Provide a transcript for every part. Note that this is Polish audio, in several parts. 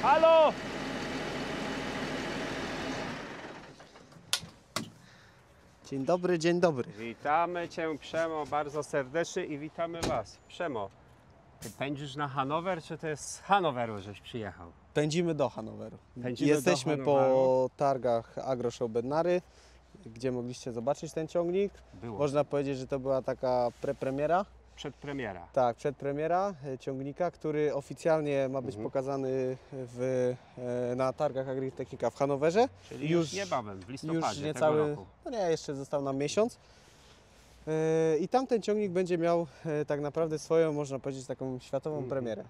Halo! Dzień dobry, dzień dobry. Witamy Cię, Przemo, bardzo serdecznie i witamy Was. Przemo, Ty pędzisz na Hanower, czy to jest z Hanoweru, żeś przyjechał? Pędzimy do Hanoweru. Pędzimy Jesteśmy do po Hanoweru. targach Agro Show Bednary, gdzie mogliście zobaczyć ten ciągnik. Było. Można powiedzieć, że to była taka prepremiera. Przedpremiera. Tak, przedpremiera ciągnika, który oficjalnie ma być pokazany na targach Agritechnika w Hanowerze. Czyli już niebawem, w listopadzie Już tego niecały, roku. no nie, jeszcze został nam miesiąc. I tamten ciągnik będzie miał tak naprawdę swoją, można powiedzieć, taką światową premierę.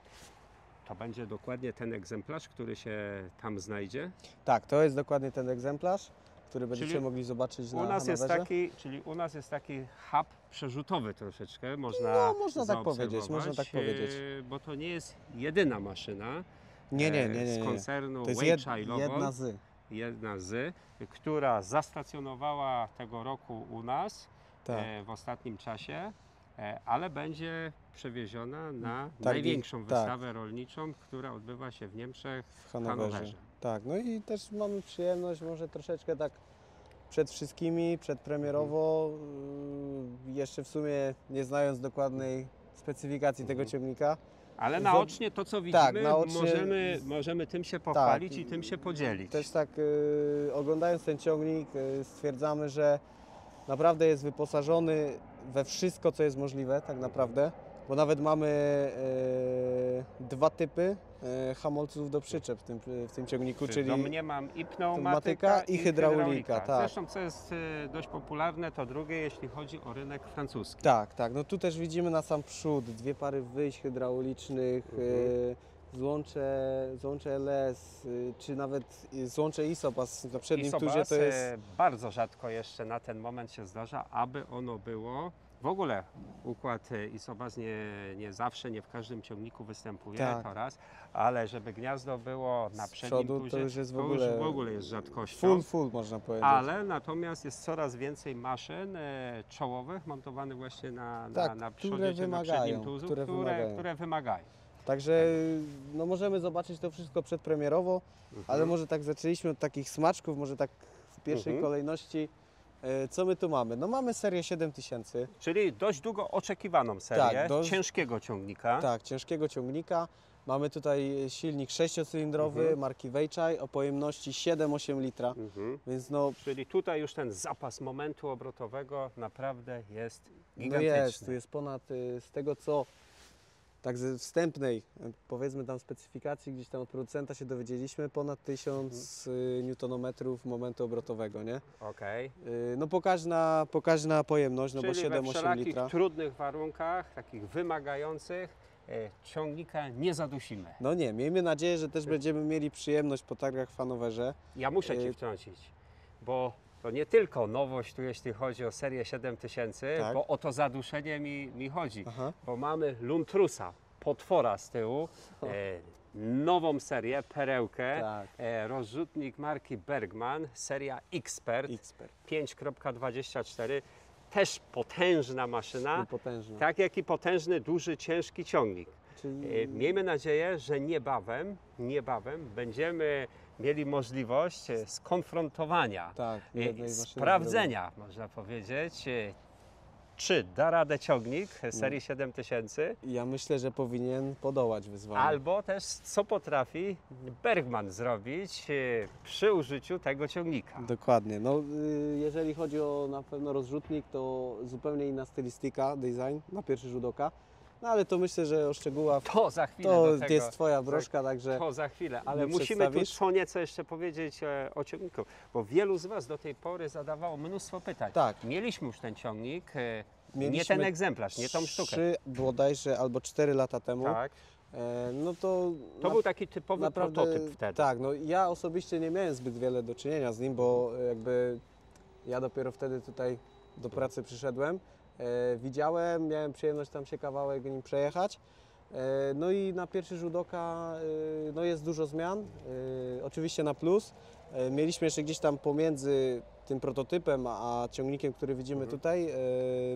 To będzie dokładnie ten egzemplarz, który się tam znajdzie. Tak, to jest dokładnie ten egzemplarz, który będziecie Czyli mogli zobaczyć na U nas jest Hanowerze. czyli u nas jest taki hub przerzutowy troszeczkę, można No, można tak powiedzieć, zaobserwować, można tak powiedzieć. Bo to nie jest jedyna maszyna Nie. z koncernu To jest Weichai jedna z. jedna z, która zastacjonowała tego roku u nas Tak. w ostatnim czasie, ale będzie przewieziona na Targi, największą tak. wystawę rolniczą, która odbywa się w Niemczech, W Hanowerze. Tak, no i też mamy przyjemność może troszeczkę tak przed wszystkimi, przedpremierowo, jeszcze w sumie nie znając dokładnej specyfikacji tego ciągnika. Ale naocznie to, co widzimy, Tak, naocznie- możemy tym się pochwalić i tym się podzielić. Też tak oglądając ten ciągnik stwierdzamy, że naprawdę jest wyposażony we wszystko, co jest możliwe tak naprawdę, bo nawet mamy dwa typy hamulców do przyczep w tym ciągniku, czyli Domniemam i pneumatyka, pneumatyka i hydraulika, tak. Zresztą, co jest dość popularne, to drugie, jeśli chodzi o rynek francuski. tak, no tu też widzimy na sam przód dwie pary wyjść hydraulicznych, złącze LS, czy nawet złącze ISOP, a na przednim turze Isobas to jest... bardzo rzadko jeszcze na ten moment się zdarza, aby ono było. W ogóle układ Isobas nie zawsze, nie w każdym ciągniku występuje, Tak. to raz, ale żeby gniazdo było na Z przednim przodu turze, to już jest w ogóle jest rzadkością. Full można powiedzieć. Ale natomiast jest coraz więcej maszyn czołowych montowanych właśnie na które przodzie, na wymagają, przednim tuzu, które wymagają. Także no możemy zobaczyć to wszystko przedpremierowo, ale może tak zaczęliśmy od takich smaczków, może tak w pierwszej kolejności. Co my tu mamy? No mamy serię 7000, Czyli dość długo oczekiwaną serię ciężkiego ciągnika. tak, ciężkiego ciągnika. Mamy tutaj silnik 6-cylindrowy marki Weichai o pojemności 7-8 litra, więc no, Czyli tutaj już ten zapas momentu obrotowego naprawdę jest no gigantyczny. jest, tu jest ponad z tego co tak ze wstępnej, powiedzmy tam specyfikacji, gdzieś tam od producenta się dowiedzieliśmy, ponad 1000 Nm momentu obrotowego, nie? Okej. No pokaźna pojemność, no bo Czyli we 7-8 wszelakich litra. trudnych warunkach, takich wymagających, ciągnika nie zadusimy. No nie, miejmy nadzieję, że też będziemy mieli przyjemność po targach w Hanowerze. Ja muszę Ci wtrącić, bo to nie tylko nowość tu, jeśli chodzi o serię 7000, Tak. bo o to zaduszenie mi chodzi. Aha. Bo mamy Luntrusa, potwora z tyłu, nową serię, perełkę, Tak. rozrzutnik marki Bergman, seria Expert, Expert. 5.24, też potężna maszyna, Potężny. tak jak i potężny, duży, ciężki ciągnik. Czyli Miejmy nadzieję, że niebawem będziemy mieli możliwość skonfrontowania, tak, jednej maszyny sprawdzenia, można powiedzieć, czy da radę ciągnik serii 7000, ja myślę, że powinien podołać wyzwaniu. albo też co potrafi Bergman zrobić przy użyciu tego ciągnika. Dokładnie. No, jeżeli chodzi o na pewno rozrzutnik, to zupełnie inna stylistyka, design na pierwszy rzut oka. No ale to myślę, że o szczegółach To za chwilę to do tego, jest Twoja broszka, także To za chwilę, ale mi musimy tu przedstawisz? co nieco jeszcze powiedzieć o ciągniku, bo wielu z Was do tej pory zadawało mnóstwo pytań. Tak. Mieliśmy już ten ciągnik, nie Mieliśmy ten egzemplarz, nie tą sztukę. 3 bodajże albo 4 lata temu. Tak. No to To był taki typowy naprawdę, prototyp wtedy. Tak, no ja osobiście nie miałem zbyt wiele do czynienia z nim, bo jakby ja dopiero wtedy tutaj do pracy przyszedłem. Widziałem, miałem przyjemność tam się kawałek nim przejechać. No i na pierwszy rzut oka no jest dużo zmian, oczywiście na plus. Mieliśmy jeszcze gdzieś tam pomiędzy tym prototypem, a ciągnikiem, który widzimy tutaj,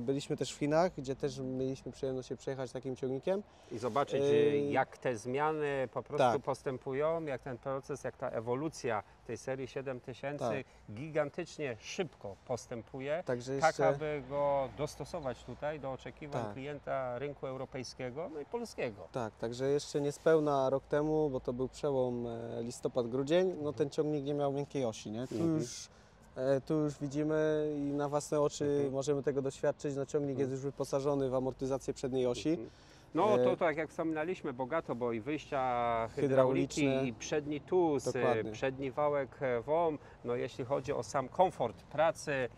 byliśmy też w Chinach, gdzie też mieliśmy przyjemność się przejechać takim ciągnikiem. I zobaczyć, jak te zmiany po prostu tak. postępują, jak ten proces, jak ta ewolucja tej serii 7000 Tak. gigantycznie szybko postępuje, Także tak jeszcze, aby go dostosować tutaj do oczekiwań Tak. klienta rynku europejskiego, no i polskiego. tak, także jeszcze niespełna rok temu, bo to był przełom listopad-grudzień, no ten ciągnik nie miał miękkiej osi, nie? Tu już widzimy i na własne oczy możemy tego doświadczyć, no ciągnik jest już wyposażony w amortyzację przedniej osi. No to tak jak wspominaliśmy, bogato, bo i wyjścia hydrauliki, Hydrauliczne. i przedni tus, Dokładnie. przedni wałek WOM, no jeśli chodzi o sam komfort pracy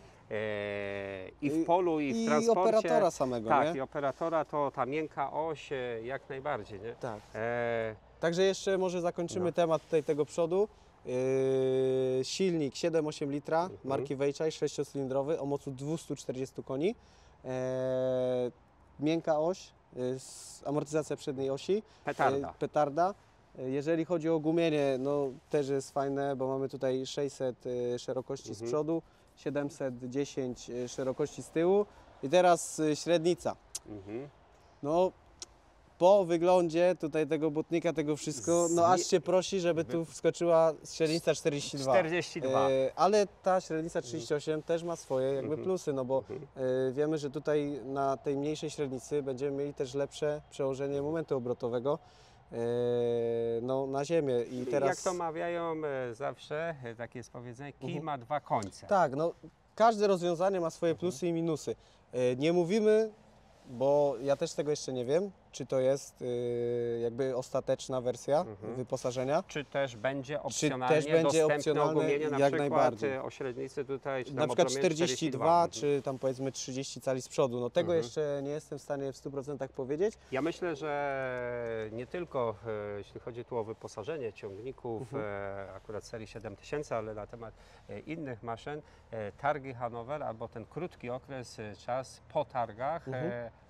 i w polu, i w I transporcie. operatora samego, Tak, nie? i operatora to ta miękka oś jak najbardziej, nie? Tak. E, Także jeszcze może zakończymy temat tutaj tego przodu. Silnik 7,8 litra marki Weichai, 6-cylindrowy o mocy 240 koni. Miękka oś, amortyzacja przedniej osi. Petarda. Petarda. Jeżeli chodzi o gumienie, no też jest fajne, bo mamy tutaj 600 szerokości z przodu, 710 szerokości z tyłu i teraz średnica. No po wyglądzie tutaj tego butnika, tego wszystko, no aż się prosi, żeby tu wskoczyła średnica 42. 42. Ale ta średnica 38 też ma swoje jakby plusy, no bo wiemy, że tutaj na tej mniejszej średnicy będziemy mieli też lepsze przełożenie momentu obrotowego no, na ziemię. I teraz... Jak to mawiają zawsze, takie jest powiedzenie, kij ma dwa końce. Tak, no każde rozwiązanie ma swoje plusy i minusy. Nie mówimy, bo ja też tego jeszcze nie wiem, czy to jest jakby ostateczna wersja wyposażenia. Czy też będzie opcjonalnie też będzie dostępne opcjonalne, ogumienie, na jak przykład najbardziej. o średnicy tutaj, czy Na tam przykład odromieniu 42, czy tam powiedzmy 30 cali z przodu. No tego jeszcze nie jestem w stanie w 100% powiedzieć. Ja myślę, że nie tylko jeśli chodzi tu o wyposażenie ciągników akurat serii 7000, ale na temat innych maszyn, targi Hanower albo ten krótki okres, czas po targach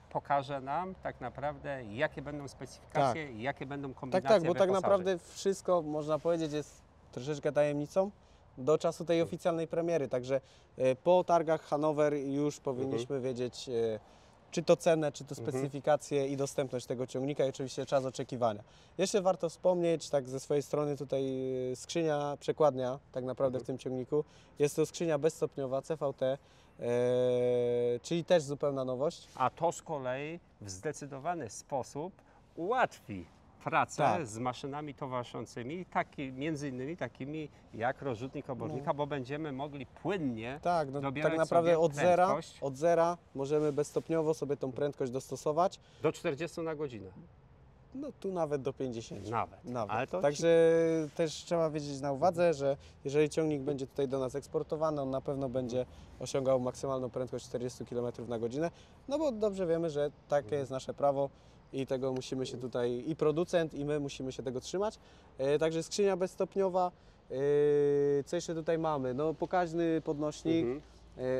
pokaże nam tak naprawdę, jakie będą specyfikacje, jakie będą kombinacje Tak, bo tak wyposażeń. naprawdę wszystko, można powiedzieć, jest troszeczkę tajemnicą do czasu tej oficjalnej premiery. Także po targach Hanower już powinniśmy wiedzieć, czy to cenę, czy to specyfikację i dostępność tego ciągnika i oczywiście czas oczekiwania. Jeszcze warto wspomnieć, tak ze swojej strony tutaj skrzynia, przekładnia tak naprawdę w tym ciągniku. Jest to skrzynia bezstopniowa CVT, czyli też zupełna nowość. A to z kolei w zdecydowany sposób ułatwi pracę Tak. z maszynami towarzyszącymi, między innymi takimi jak rozrzutnik obornika, bo będziemy mogli płynnie Tak, no, dobierać tak naprawdę sobie prędkość od zera możemy bezstopniowo sobie tą prędkość dostosować. do 40 na godzinę. No tu nawet do 50. Nawet. Ale to Także też trzeba wiedzieć na uwadze, że jeżeli ciągnik będzie tutaj do nas eksportowany, on na pewno będzie osiągał maksymalną prędkość 40 km na godzinę, no bo dobrze wiemy, że takie jest nasze prawo i tego musimy się tutaj, i producent, i my musimy się tego trzymać. Także skrzynia bezstopniowa. Co jeszcze tutaj mamy? No pokaźny podnośnik.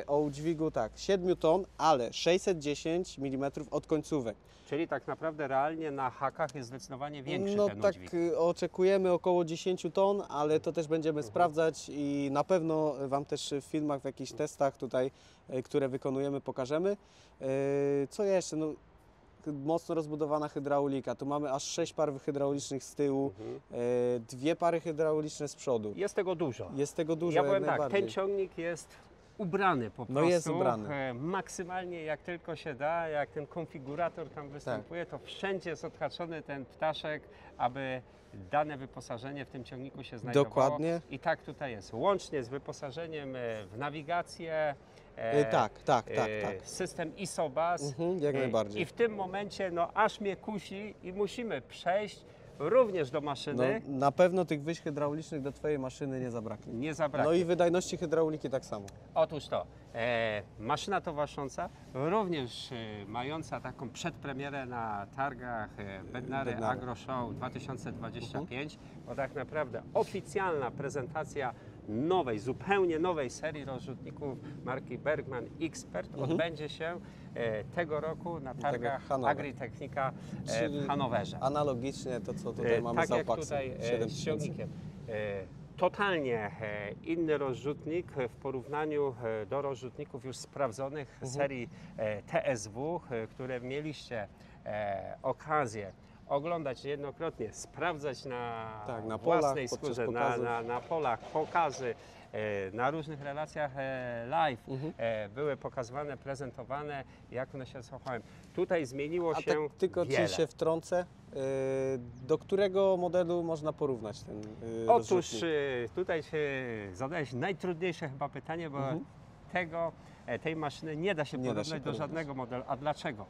O udźwigu tak, 7 ton, ale 610 mm od końcówek. Czyli tak naprawdę realnie na hakach jest zdecydowanie większy No ten tak, udźwig. oczekujemy około 10 ton, ale to też będziemy sprawdzać i na pewno Wam też w filmach, w jakichś testach tutaj, które wykonujemy, pokażemy. Co jeszcze? No, mocno rozbudowana hydraulika. Tu mamy aż 6 par hydraulicznych z tyłu, 2 pary hydrauliczne z przodu. Jest tego dużo. Jest tego dużo, Ja jak powiem tak, najbardziej. ten ciągnik jest ubrany po prostu. No jest ubrany. Maksymalnie jak tylko się da, jak ten konfigurator tam występuje, to wszędzie jest odhaczony ten ptaszek, aby dane wyposażenie w tym ciągniku się znajdowało. Dokładnie. I tak tutaj jest. Łącznie z wyposażeniem w nawigację, Tak. system ISOBAS. Jak najbardziej. I w tym momencie no aż mnie kusi i musimy przejść również do No, maszyny. na pewno tych wyjść hydraulicznych do Twojej maszyny nie zabraknie. Nie zabraknie. No i wydajności hydrauliki tak samo. Otóż to, maszyna towarzysząca, również mająca taką przedpremierę na targach Bednary Bednary. Agro Show 2025, bo tak naprawdę oficjalna prezentacja nowej, zupełnie nowej serii rozrzutników marki Bergmann Expert odbędzie się tego roku na targach Hanower. Agritechnica Czyli w Hanowerze. Analogicznie to, co tutaj mamy Tak z jak Aupaxem tutaj z 7000. ciągnikiem. Totalnie inny rozrzutnik w porównaniu do rozrzutników już sprawdzonych serii TSW, które mieliście okazję oglądać niejednokrotnie, sprawdzać Tak, na własnej polach, podczas skórze, pokazów. na polach, pokazy, na różnych relacjach live były pokazywane, prezentowane, jak one się zachowają. Tutaj zmieniło A się tak tylko wiele. ci się wtrącę, do którego modelu można porównać ten Otóż rozrzutnik? tutaj zadałeś najtrudniejsze chyba pytanie, bo tej maszyny nie da się Nie da porównać się do porównać. żadnego modelu. A dlaczego?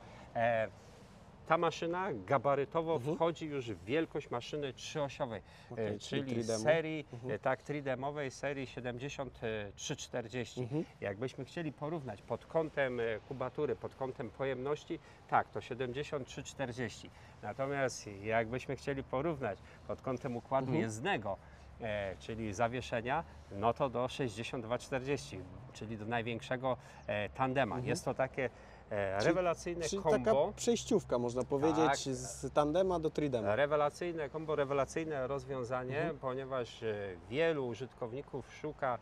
Ta maszyna gabarytowo wchodzi już w wielkość maszyny trzyosiowej, Okej, czyli czyli tridemu. serii, tak, tridemowej serii 7340. Jakbyśmy chcieli porównać pod kątem kubatury, pod kątem pojemności, tak, to 7340. Natomiast jakbyśmy chcieli porównać pod kątem układu jezdnego, czyli zawieszenia, no to do 6240, czyli do największego tandema. Jest to takie rewelacyjne Czyli kombo. taka przejściówka, można powiedzieć, Tak. z tandema do tridema. Rewelacyjne kombo, rewelacyjne rozwiązanie, ponieważ wielu użytkowników szuka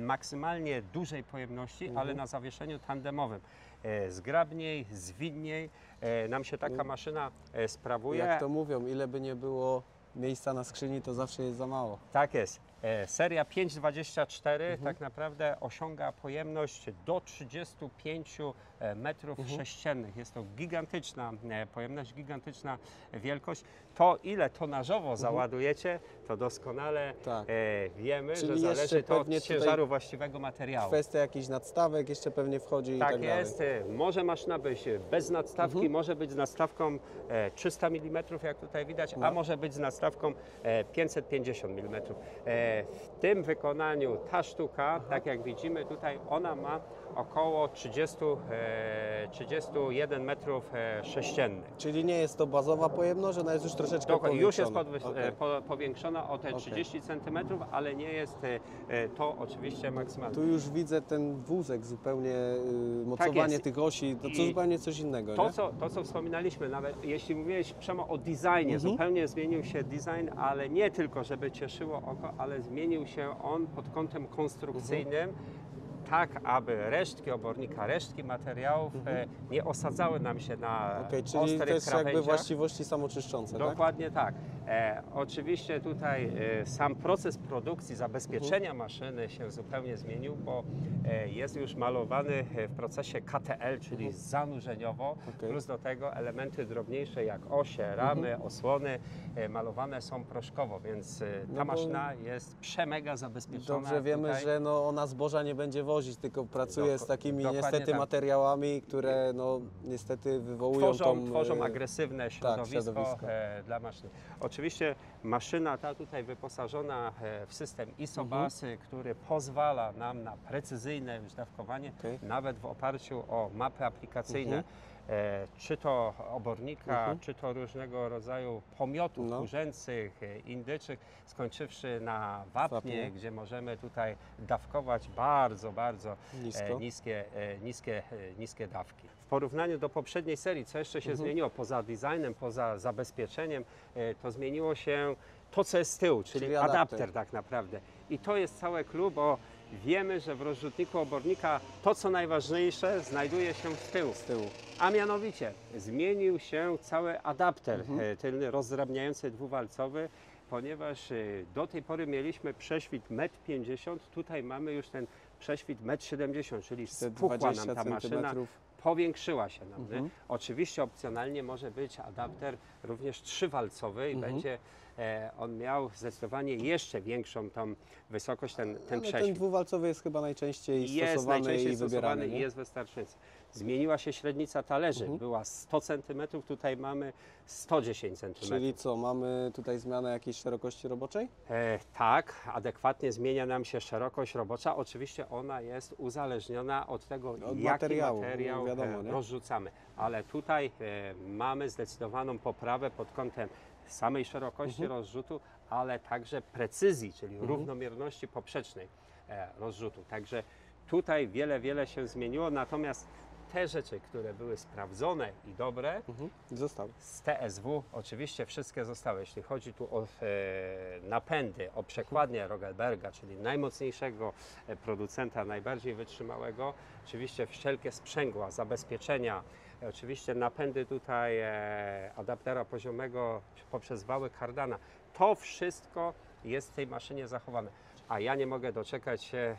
maksymalnie dużej pojemności, ale na zawieszeniu tandemowym. Zgrabniej, zwinniej nam się taka maszyna sprawuje. Jak to mówią, ile by nie było miejsca na skrzyni, to zawsze jest za mało. Tak jest. Seria 524 tak naprawdę osiąga pojemność do 35 metrów sześciennych. Jest to gigantyczna pojemność, gigantyczna wielkość. To, ile tonażowo załadujecie, to doskonale Tak. wiemy, Czyli że jeszcze zależy to pewnie od tutaj ciężaru właściwego materiału. Kwestia jakichś nadstawek jeszcze pewnie wchodzi i Tak tak dalej. jest. Może maszyna być bez nadstawki, może być z nadstawką 300 mm, jak tutaj widać, a może być z nadstawką 550 mm. W tym wykonaniu ta sztuka, tak jak widzimy tutaj, ona ma około 31 metrów sześciennych. Czyli nie jest to bazowa pojemność, ona jest już troszeczkę Już jest powiększona. Okej. powiększona o te 30 cm, ale nie jest to oczywiście maksymalne. Tu już widzę ten wózek zupełnie, mocowanie jest. tych osi, to I zupełnie coś innego, nie? To, co wspominaliśmy, nawet jeśli mówiłeś Przemo o designie, zupełnie zmienił się design, ale nie tylko, żeby cieszyło oko, ale zmienił się on pod kątem konstrukcyjnym, tak aby resztki obornika, resztki materiałów nie osadzały nam się na Okej, czyli ostrych to jest jakby krawędziach. właściwości samoczyszczące, tak? Dokładnie tak. Oczywiście tutaj sam proces produkcji, zabezpieczenia maszyny się zupełnie zmienił, bo jest już malowany w procesie KTL, czyli zanurzeniowo, Okej. plus do tego elementy drobniejsze jak osie, ramy, osłony malowane są proszkowo, więc ta bo maszyna jest przemega zabezpieczona. Dobrze wiemy, tutaj. że no, ona zboża nie będzie wozić, tylko pracuje z takimi dokładnie niestety tak. materiałami, które no, niestety wywołują Tworzą tą... agresywne środowisko, środowisko. Dla maszyny. Oczywiście maszyna ta tutaj wyposażona w system ISOBUS, który pozwala nam na precyzyjne już dawkowanie, Okej. nawet w oparciu o mapy aplikacyjne. Czy to obornika, czy to różnego rodzaju pomiotów No. kurzęcych, indyczych, skończywszy na wapnie, Wapnie. gdzie możemy tutaj dawkować bardzo, bardzo Nisko. niskie dawki. W porównaniu do poprzedniej serii, co jeszcze się zmieniło poza designem, poza zabezpieczeniem, to zmieniło się to, co jest z tyłu, czyli adapter. adapter tak naprawdę. I to jest całe clue, bo wiemy, że w rozrzutniku obornika to, co najważniejsze, znajduje się z tyłu. z tyłu. A mianowicie zmienił się cały adapter tylny, rozdrabniający dwuwalcowy, ponieważ do tej pory mieliśmy prześwit 1,50 m, tutaj mamy już ten prześwit 1,70 m, czyli Te spuchła 20 nam ta maszyna, centymetrów. powiększyła się nam. Nie? Oczywiście opcjonalnie może być adapter również trzywalcowy i będzie on miał zdecydowanie jeszcze większą tą wysokość, ten Ale ten prześwit. dwuwalcowy jest chyba najczęściej Jest stosowany najczęściej i stosowany wybierany. i nie? jest wystarczający. Zmieniła się średnica talerzy, była 100 cm, tutaj mamy 110 cm. Czyli co, mamy tutaj zmianę jakiejś szerokości roboczej? Tak, adekwatnie zmienia nam się szerokość robocza. Oczywiście ona jest uzależniona od tego, Od jaki materiału, materiał wiadomo, nie? rozrzucamy. Ale tutaj mamy zdecydowaną poprawę pod kątem samej szerokości rozrzutu, ale także precyzji, czyli równomierności poprzecznej rozrzutu. Także tutaj wiele się zmieniło, natomiast te rzeczy, które były sprawdzone i dobre, Został. z TSW oczywiście wszystkie zostały. Jeśli chodzi tu o napędy, o przekładnię Rogelberga, czyli najmocniejszego producenta, najbardziej wytrzymałego, oczywiście wszelkie sprzęgła, zabezpieczenia, oczywiście napędy tutaj adaptera poziomego poprzez wały Cardana. To wszystko jest w tej maszynie zachowane. A ja nie mogę doczekać się,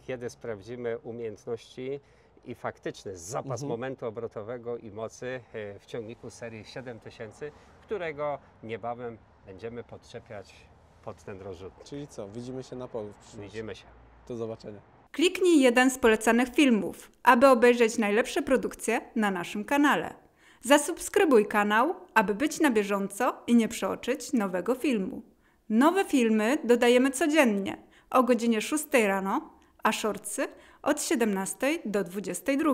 kiedy sprawdzimy umiejętności i faktyczny zapas momentu obrotowego i mocy w ciągniku serii 7000, którego niebawem będziemy podczepiać pod ten rozrzutnik. Czyli co? Widzimy się na polu w przyszłości. Widzimy się. Do zobaczenia. Kliknij jeden z polecanych filmów, aby obejrzeć najlepsze produkcje na naszym kanale. Zasubskrybuj kanał, aby być na bieżąco i nie przeoczyć nowego filmu. Nowe filmy dodajemy codziennie o godzinie 6 rano, a shortsy od 17 do 22.